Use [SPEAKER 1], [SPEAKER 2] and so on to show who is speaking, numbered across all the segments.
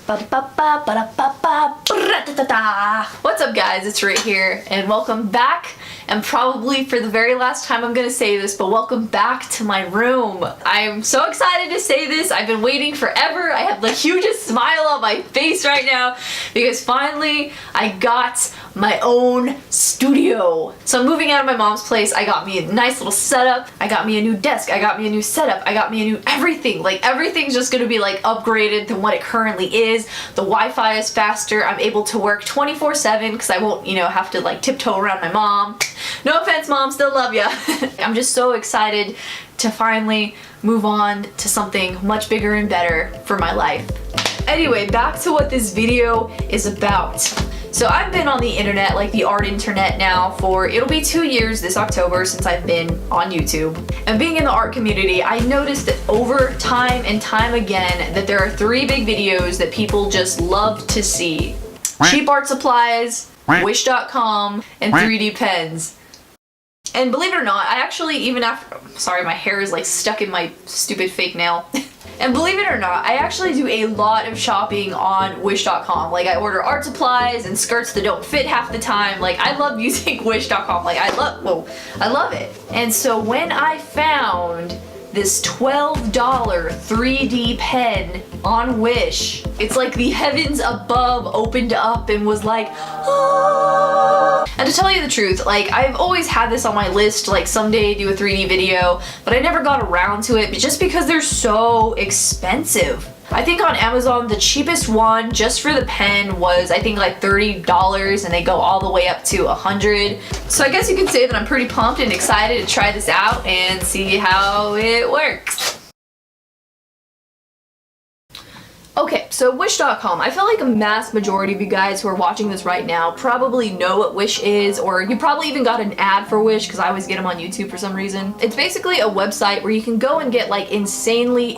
[SPEAKER 1] What's up, guys? It's Ray here, and welcome back. And probably for the very last time I'm gonna say this, but welcome back to my room. I'm so excited to say this. I've been waiting forever. I have the hugest smile on my face right now because finally I got my own studio. So I'm moving out of my mom's place. I got me a nice little setup. I got me a new desk. I got me a new setup. I got me a new everything. Like, everything's just gonna be like upgraded than what it currently is. The Wi-Fi is faster. I'm able to work 24/7 because I won't, have to like tiptoe around my mom. No offense, Mom, still love ya. I'm just so excited to finally move on to something much bigger and better for my life. Anyway, back to what this video is about. So I've been on the internet, like the art internet now, for it'll be 2 years this October since I've been on YouTube. And being in the art community, I noticed that over time and time again that there are 3 big videos that people just love to see. Cheap art supplies, Wish.com, and 3D pens. And believe it or not, I actually, even after, sorry, my hair is like stuck in my stupid fake nail. And believe it or not, I actually do a lot of shopping on Wish.com. Like, I order art supplies and skirts that don't fit half the time. Like, I love using Wish.com. Like, I love it. And so when I found this $12 3D pen on Wish, it's like the heavens above opened up and was like, ah. And to tell you the truth, like, I've always had this on my list, like someday do a 3D video, but I never got around to it just because they're so expensive. I think on Amazon the cheapest one just for the pen was I think like $30, and they go all the way up to $100. So I guess you could say that I'm pretty pumped and excited to try this out and see how it works. Okay, so Wish.com. I feel like a mass majority of you guys who are watching this right now probably know what Wish is, or you probably even got an ad for Wish because I always get them on YouTube for some reason. It's basically a website where you can go and get like insanely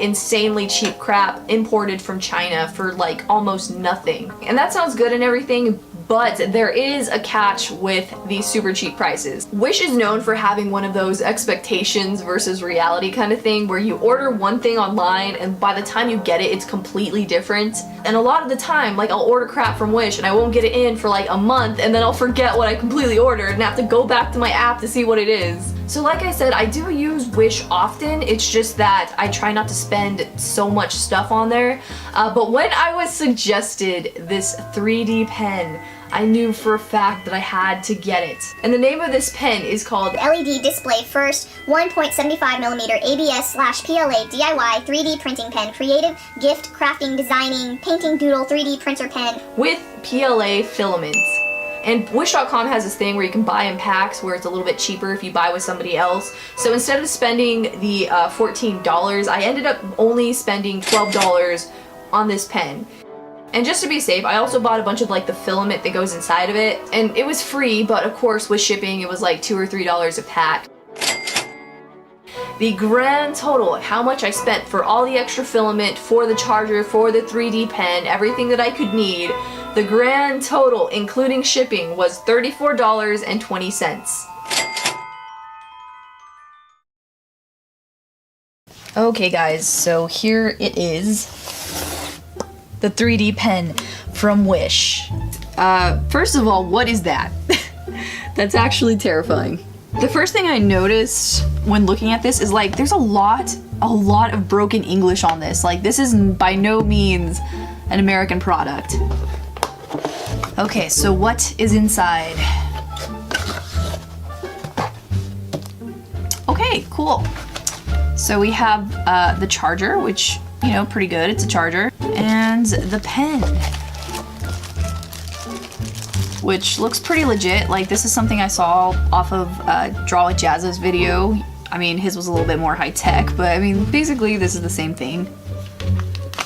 [SPEAKER 1] cheap crap imported from China for like almost nothing. And that sounds good and everything, but there is a catch with these super cheap prices. Wish is known for having one of those expectations versus reality kind of thing where you order one thing online and by the time you get it, it's completely different. And a lot of the time, like, I'll order crap from Wish and I won't get it in for like a month, and then I'll forget what I completely ordered and have to go back to my app to see what it is. So like I said, I do use Wish often. It's just that I try not to spend so much stuff on there. But when I was suggested this 3D pen, I knew for a fact that I had to get it. And the name of this pen is called
[SPEAKER 2] LED Display First 1.75mm ABS/PLA DIY 3D Printing Pen. Creative gift, crafting, designing, painting, doodle 3D printer pen.
[SPEAKER 1] With PLA filaments. And Wish.com has this thing where you can buy in packs where it's a little bit cheaper if you buy with somebody else. So instead of spending the $14, I ended up only spending $12 on this pen. And just to be safe, I also bought a bunch of like the filament that goes inside of it. And it was free, but of course with shipping it was like $2 or $3 a pack. The grand total of how much I spent for all the extra filament, for the charger, for the 3D pen, everything that I could need, the grand total, including shipping, was $34.20. Okay guys, so here it is. The 3D pen from Wish. First of all, what is that? That's actually terrifying. The first thing I noticed when looking at this is like there's a lot of broken English on this. Like, this is by no means an American product. Okay, so what is inside? Okay, cool. So we have the charger, which, pretty good, it's a charger, and the pen, which looks pretty legit. Like, this is something I saw off of Draw with Jazza's video. I mean, his was a little bit more high-tech, but I mean, basically this is the same thing.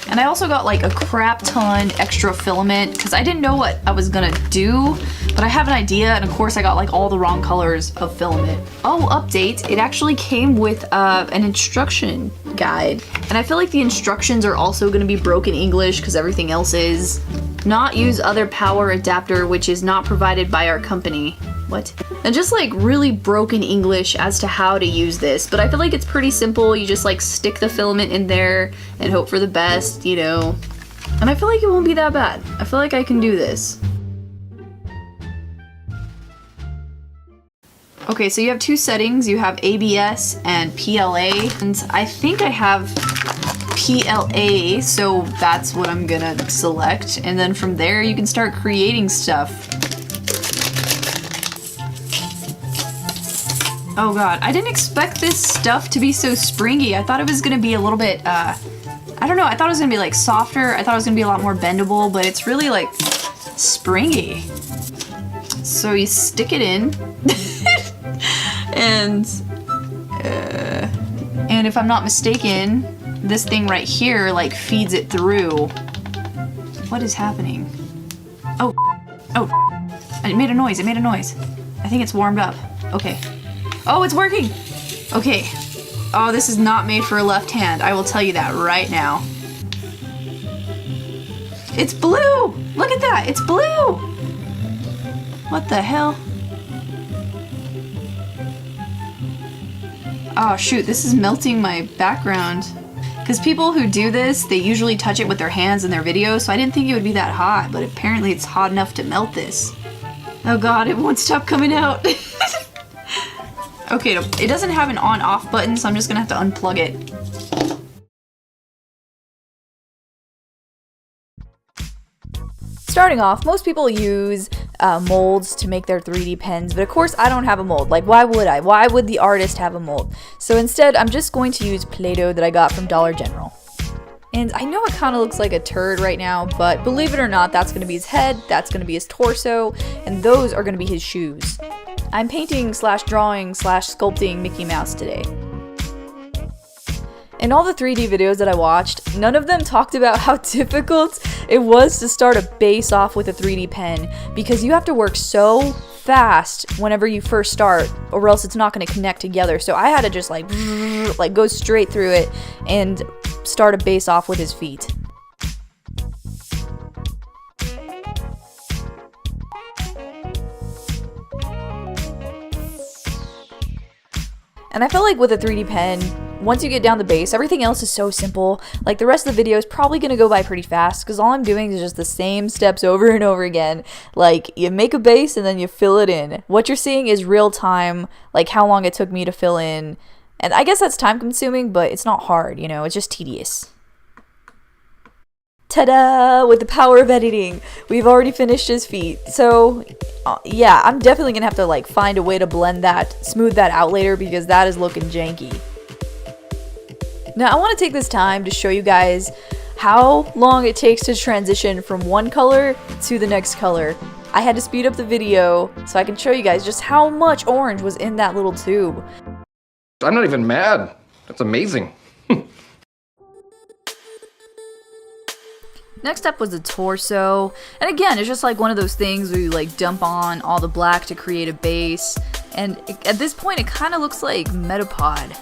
[SPEAKER 1] And I also got like a crap ton extra filament because I didn't know what I was gonna do, but I have an idea, and of course I got like all the wrong colors of filament. Oh, update, it actually came with an instruction guide. And I feel like the instructions are also gonna be broken English because everything else is. Not use other power adapter which is not provided by our company. What? And just like really broken English as to how to use this, but I feel like it's pretty simple. You just like stick the filament in there and hope for the best, And I feel like it won't be that bad. I feel like I can do this. Okay, so you have two settings. You have ABS and PLA. And I think I have PLA, so that's what I'm gonna select. And then from there, you can start creating stuff. Oh god, I didn't expect this stuff to be so springy. I thought it was gonna be a little bit, I don't know, I thought it was gonna be like softer. I thought it was gonna be a lot more bendable, but it's really like springy. So you stick it in, and if I'm not mistaken, this thing right here like feeds it through. What is happening? Oh, it made a noise, I think it's warmed up. Okay. Oh, it's working! Okay. Oh, this is not made for a left hand. I will tell you that right now. It's blue! Look at that! It's blue! What the hell? Oh shoot, this is melting my background. Because people who do this, they usually touch it with their hands in their videos, so I didn't think it would be that hot, but apparently it's hot enough to melt this. Oh god, it won't stop coming out. Okay, it doesn't have an on-off button, so I'm just gonna have to unplug it. Starting off, most people use molds to make their 3D pens, but of course I don't have a mold. Like, why would I? Why would the artist have a mold? So instead, I'm just going to use Play-Doh that I got from Dollar General. And I know it kind of looks like a turd right now, but believe it or not, that's going to be his head, that's going to be his torso, and those are going to be his shoes. I'm painting / drawing / sculpting Mickey Mouse today. In all the 3D videos that I watched, none of them talked about how difficult it was to start a base off with a 3D pen, because you have to work so fast whenever you first start, or else it's not going to connect together. So I had to just like go straight through it and start a base off with his feet. And I feel like with a 3D pen, once you get down the base, everything else is so simple. Like, the rest of the video is probably going to go by pretty fast, because all I'm doing is just the same steps over and over again. Like, you make a base and then you fill it in. What you're seeing is real time, like how long it took me to fill in. And I guess that's time consuming, but it's not hard, you know, it's just tedious. Ta-da! With the power of editing, we've already finished his feet. So, yeah, I'm definitely gonna have to like find a way to blend that, smooth that out later, because that is looking janky. Now, I want to take this time to show you guys how long it takes to transition from one color to the next color. I had to speed up the video so I can show you guys just how much orange was in that little tube.
[SPEAKER 3] I'm not even mad. That's amazing.
[SPEAKER 1] Next up was the torso, and again, it's just like one of those things where you like dump on all the black to create a base, and at this point it kind of looks like Metapod.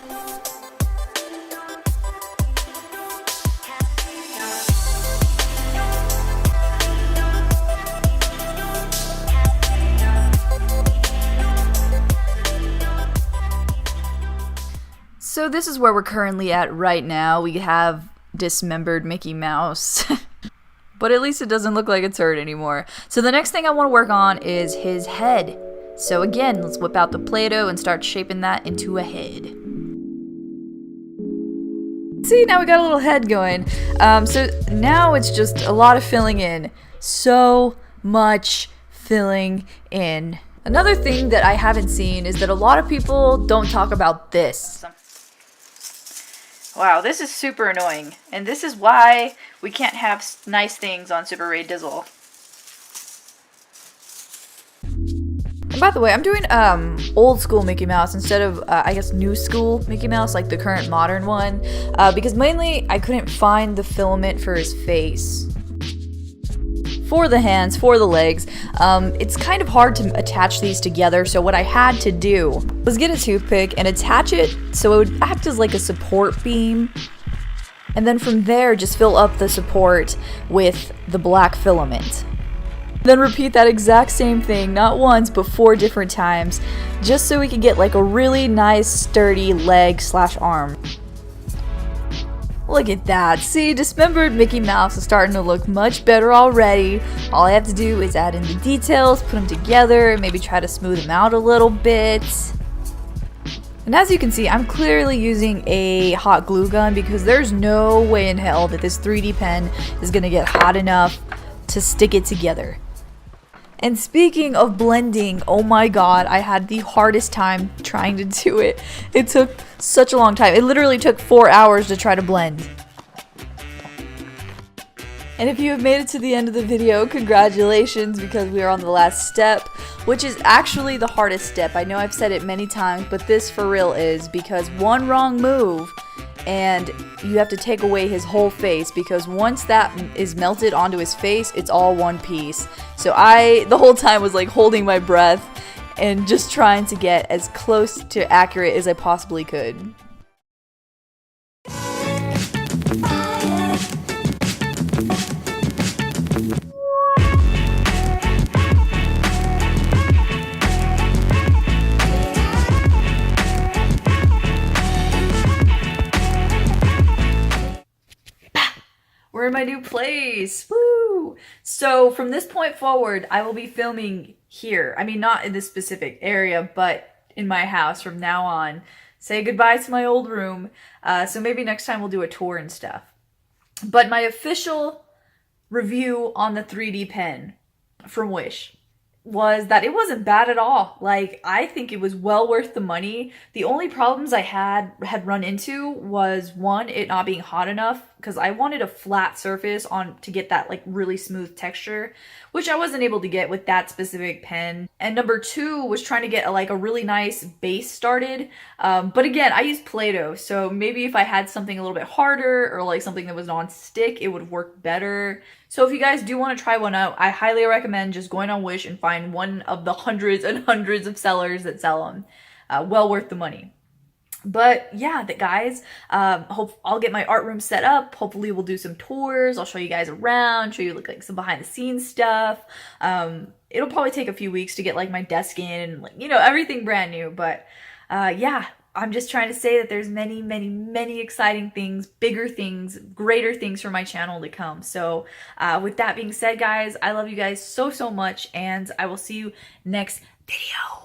[SPEAKER 1] So this is where we're currently at right now. We have dismembered Mickey Mouse. But at least it doesn't look like it's hurt anymore. So the next thing I want to work on is his head. So again, let's whip out the Play-Doh and start shaping that into a head. See, now we got a little head going. So now it's just a lot of filling in. So much filling in. Another thing that I haven't seen is that a lot of people don't talk about this. Wow, this is super annoying, and this is why we can't have nice things on SuperRaeDizzle. And by the way, I'm doing old school Mickey Mouse instead of, I guess, new school Mickey Mouse, like the current modern one, because mainly I couldn't find the filament for his face. For the hands, for the legs, it's kind of hard to attach these together, so what I had to do was get a toothpick and attach it so it would act as like a support beam, and then from there just fill up the support with the black filament. Then repeat that exact same thing, not once but 4 different times, just so we could get like a really nice sturdy leg / arm. Look at that. See, dismembered Mickey Mouse is starting to look much better already. All I have to do is add in the details, put them together, maybe try to smooth them out a little bit. And as you can see, I'm clearly using a hot glue gun because there's no way in hell that this 3D pen is going to get hot enough to stick it together. And speaking of blending, oh my god, I had the hardest time trying to do it. It took such a long time. It literally took 4 hours to try to blend. And if you have made it to the end of the video, congratulations, because we are on the last step, which is actually the hardest step. I know I've said it many times, but this for real is, because one wrong move and you have to take away his whole face, because once that is melted onto his face, it's all one piece. So I, the whole time, was like holding my breath and just trying to get as close to accurate as I possibly could. We're in my new place. Woo! So from this point forward, I will be filming here. I mean, not in this specific area, but in my house from now on. Say goodbye to my old room. So maybe next time we'll do a tour and stuff. But my official review on the 3D pen from Wish was that it wasn't bad at all. Like, I think it was well worth the money. The only problems I had run into was, one, it not being hot enough, because I wanted a flat surface on to get that like really smooth texture, which I wasn't able to get with that specific pen. And number two was trying to get a really nice base started. But again, I used Play-Doh, so maybe if I had something a little bit harder or like something that was non-stick, it would work better. So if you guys do want to try one out, I highly recommend just going on Wish and find one of the hundreds and hundreds of sellers that sell them. Well worth the money. But yeah, guys, hope I'll get my art room set up. Hopefully we'll do some tours. I'll show you guys around, show you like some behind the scenes stuff. It'll probably take a few weeks to get like my desk in and everything brand new. But yeah, I'm just trying to say that there's many, many, many exciting things, bigger things, greater things for my channel to come. So with that being said, guys, I love you guys so, so much, and I will see you next video.